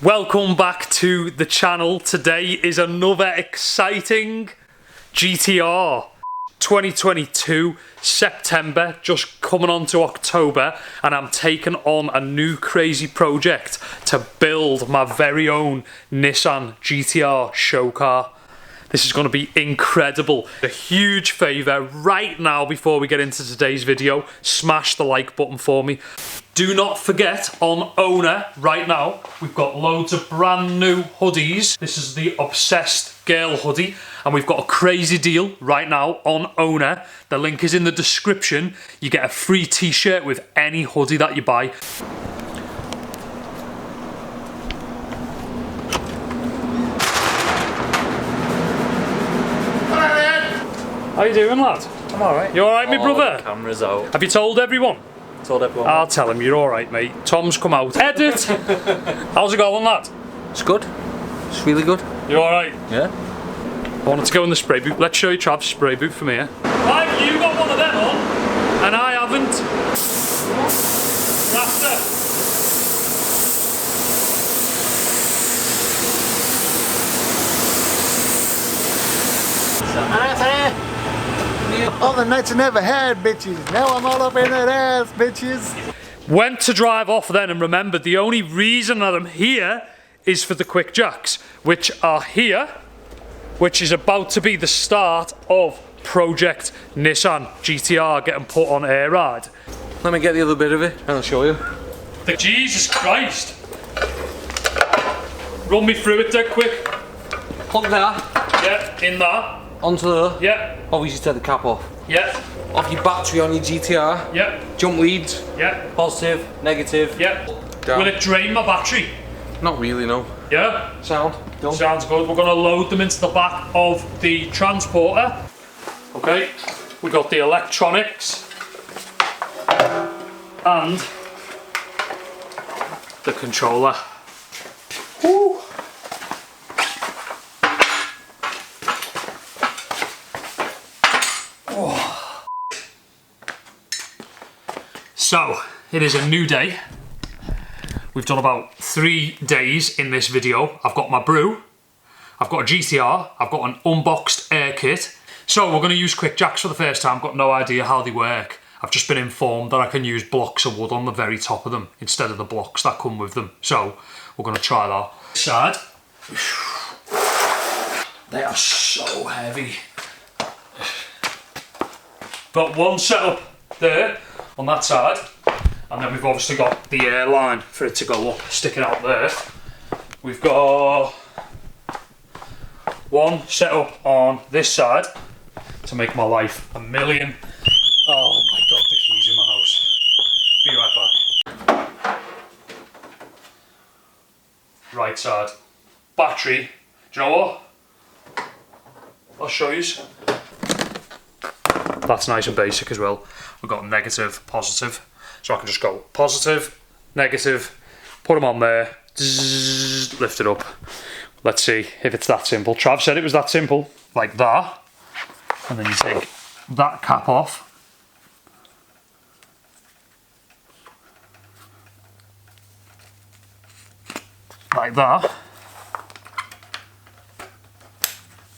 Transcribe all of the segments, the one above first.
Welcome back to the channel. Today is another exciting GTR. 2022 September, just coming on to October, and I'm taking on a new crazy project to build my very own Nissan GTR show car. This is going to be incredible. A huge favour right now before we get into today's video, smash the like button for me. Do not forget, on OWNA right now, we've got loads of brand new hoodies. This is the Obsessed Girl hoodie, and we've got a crazy deal right now on OWNA. The link is in the description. You get a free t-shirt with any hoodie that you buy. How you doing, lad? I'm alright. You alright, my brother? The camera's out. Have you told everyone? Told everyone. I'll tell him you're alright, mate. Tom's come out. Edit! How's it going, lad? It's good. It's really good. You alright? Yeah. I wanted to go in the spray boot. Let's show you Trav's spray boot from here. Why have you got one of them on? And I haven't. Rafter. All the nights I never had, bitches. Now I'm all up in that ass, bitches. Went to drive off then and remembered the only reason that I'm here is for the quick jacks, which are here, which is about to be the start of Project Nissan GTR getting put on air ride. Let me get the other bit of it and I'll show you. Jesus Christ! Run me through it dead quick. Plug that Yeah, in there. onto there. Yeah, Obviously take the cap off. yeah, Off your battery on your GTR. yeah, Jump leads. yeah, Positive, negative. yeah. Down. Will it drain my battery? Not really, no. Yeah? Sound. Done. Sounds good. We're going to load them into the back of the transporter. Okay, we got the electronics and the controller. Woo. Oh. So, it is a new day. We've done about 3 days in this video. I've got my brew, I've got a GTR, I've got an unboxed air kit. So we're going to use quick jacks for the first time. Got no idea how they work. I've just been informed that I can use blocks of wood on the very top of them instead of the blocks that come with them. So we're going to try that. Side. They are so heavy. Got one set up there on that side. And then we've obviously got the air line for it to go up, sticking out there. We've got one set up on this side to make my life a million. Oh my God, the keys in my house. Be right back. Right side. Battery. Do you know what? I'll show you. That's nice and basic as well. We've got negative, positive. So I can just go positive, negative, put them on there, zzz, lift it up. Let's see if it's that simple. Trav said it was that simple, like that. And then you take that cap off. Like that.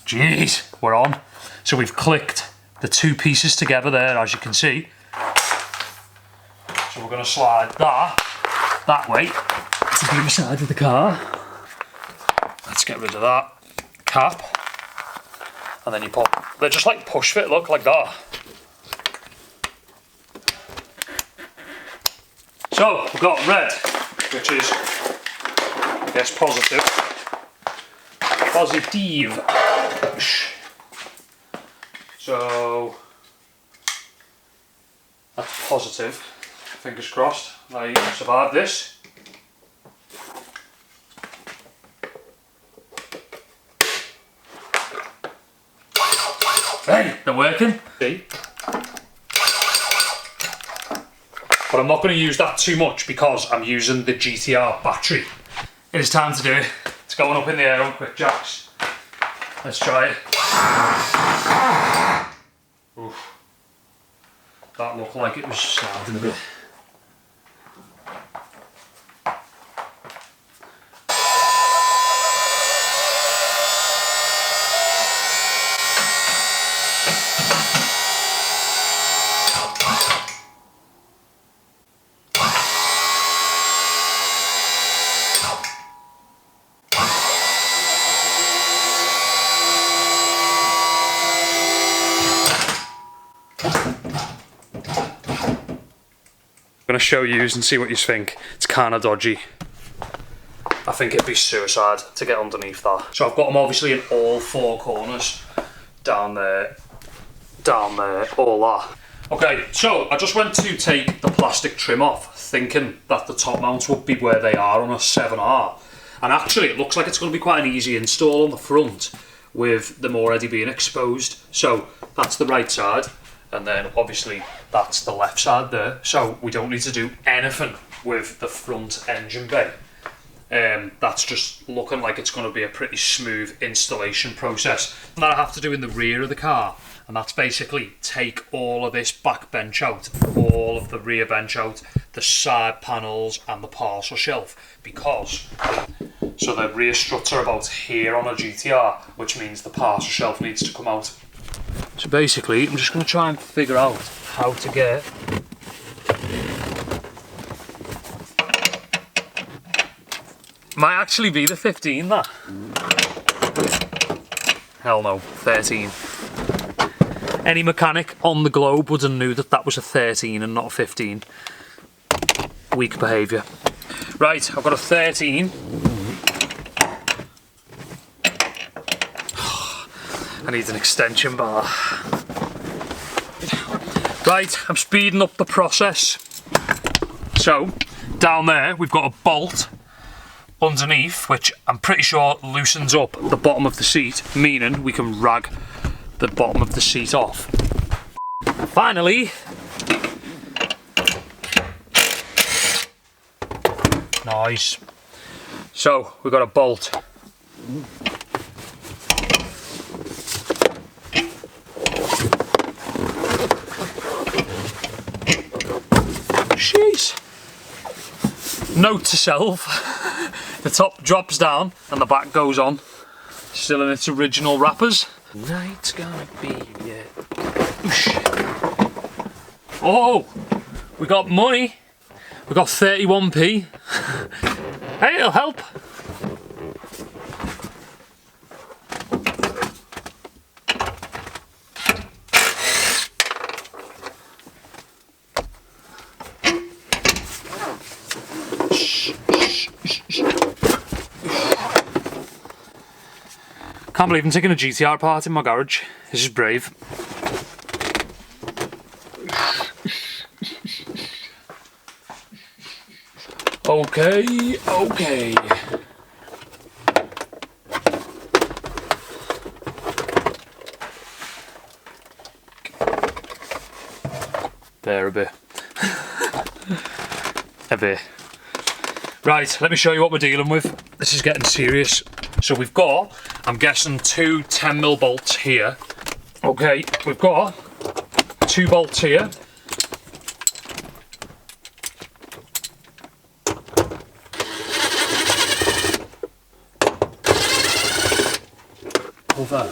Jeez, we're on. So we've clicked the 2 pieces together there, as you can see. So we're going to slide that way to the inside of the car. Let's get rid of that cap. And then you put, they're just like push fit, look, like that. So we've got red, which is, I guess, positive. Positive. So that's positive. Fingers crossed I survive this. Hey, they're working. See? But I'm not going to use that too much because I'm using the GTR battery. It is time to do it. It's going up in the air on quick jacks. Let's try it. Oof. That looked like it was sounding a bit. going to show you and see what you think. It's kind of dodgy. I think it'd be suicide to get underneath that. So I've got them obviously in all four corners. Down there, all that. Okay, so I just went to take the plastic trim off, thinking that the top mounts would be where they are on a 7R. And actually it looks like it's going to be quite an easy install on the front with them already being exposed. So that's the right side, and then obviously that's the left side there. So we don't need to do anything with the front engine bay. That's just looking like it's going to be a pretty smooth installation process. And that I have to do in the rear of the car, and that's basically take all of this back bench out, all of the rear bench out, the side panels and the parcel shelf, because so the rear struts are about here on a GTR, which means the parcel shelf needs to come out. So basically I'm just going to try and figure out how to get might actually be the 15, that. Hell no, 13. Any mechanic on the globe would have knew that that was a 13 and not a 15. Weak behaviour. Right, I've got a 13. I need an extension bar. Right, I'm speeding up the process. So, down there we've got a bolt underneath, which I'm pretty sure loosens up the bottom of the seat, meaning we can rag the bottom of the seat off. Finally, nice. So we've got a bolt. Jeez. Note to self. The top drops down and the back goes on, still in its original wrappers. Night's gonna be, yeah. Oh, we got money. We got 31p. Hey, it'll help. Can't believe I'm taking a GTR apart in my garage. This is brave. Okay, okay. There a bit. A bit. Right, let me show you what we're dealing with. This is getting serious. So we've got, I'm guessing, two 10mm bolts here. Okay, we've got 2 bolts here. Cover.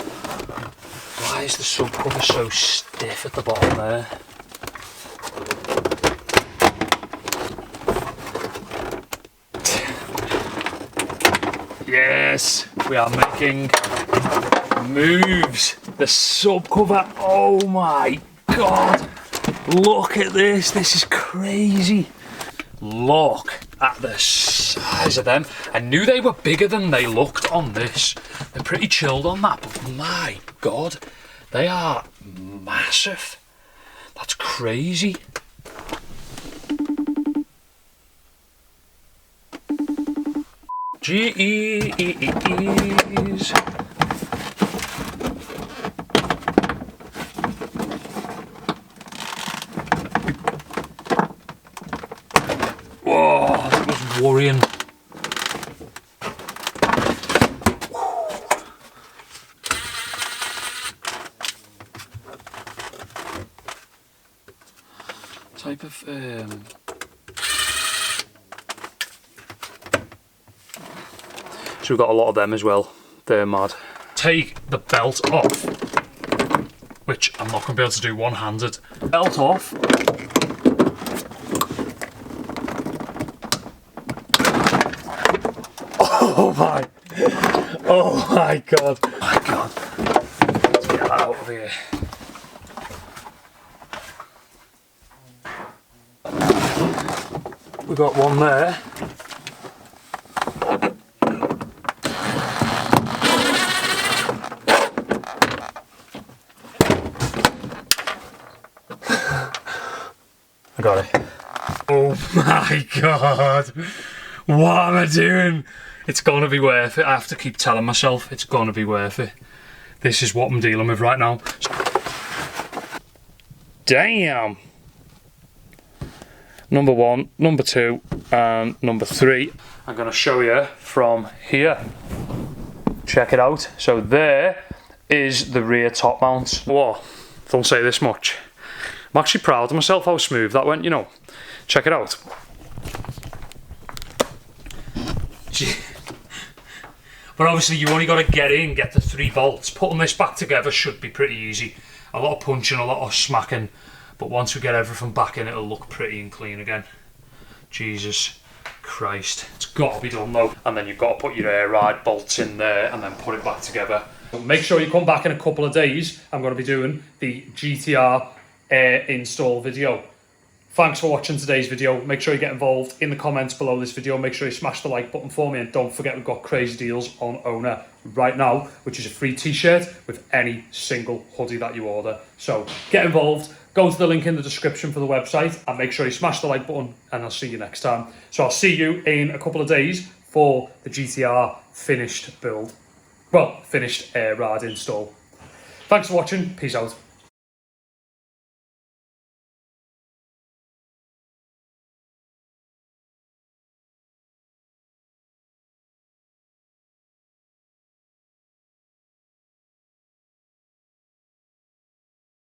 Why is the sub cover so stiff at the bottom there? Yes, we are making moves. The sub cover, oh my god. Look at this, this is crazy. Look at the size of them. I knew they were bigger than they looked on this. They're pretty chilled on that, but my god, they are massive. That's crazy. G's. Whoa, that was worrying. Type of So we've got a lot of them as well. They're mad. Take the belt off, which I'm not going to be able to do one-handed. Belt off. Oh my god. Oh my god. Let's get that out of here. we got one there. I got it. Oh my god! What am I doing? It's gonna be worth it. I have to keep telling myself it's gonna be worth it. This is what I'm dealing with right now. Damn! Number 1, number 2, and number 3. I'm gonna show you from here. Check it out. So there is the rear top mount. Whoa, don't say this much. I'm actually proud of myself how smooth that went, you know. Check it out. But obviously you only got to get in, get the 3 bolts. Putting this back together should be pretty easy. A lot of punching, a lot of smacking. But once we get everything back in, it'll look pretty and clean again. Jesus Christ. It's got to be done though. And then you've got to put your air ride bolts in there and then put it back together. Make sure you come back in a couple of days. I'm going to be doing the GTR air install video. Thanks for watching today's video. Make sure you get involved in the comments below this video. Make sure you smash the like button for me, and don't forget we've got crazy deals on OWNA right now, which is a free t-shirt with any single hoodie that you order. So get involved, go to the link in the description for the website, and make sure you smash the like button, and I'll see you next time. So I'll see you in a couple of days for the GTR finished build. Well, finished air ride install. Thanks for watching. Peace out.